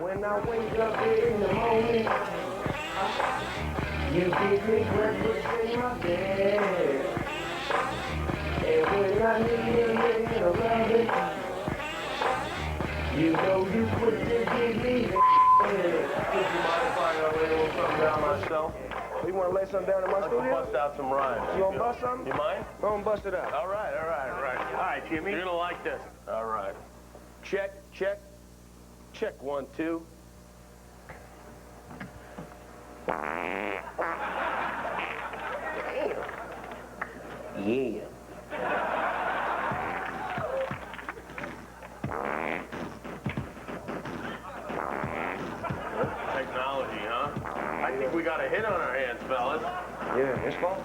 When I wake up in the morning, you give me breakfast in my bed. And when I need a little loving, you know you put to give me the Would you mind if I lay a little something down myself? You want to lay something down in my studio? Bust out some rhymes. You want to bust something? You mind? Go and bust it out. All right. All right, Jimmy. You're going to like this. All right. Check. 1, 2. Yeah. Technology, huh? I think we got a hit on our hands, fellas. Yeah, it's fun.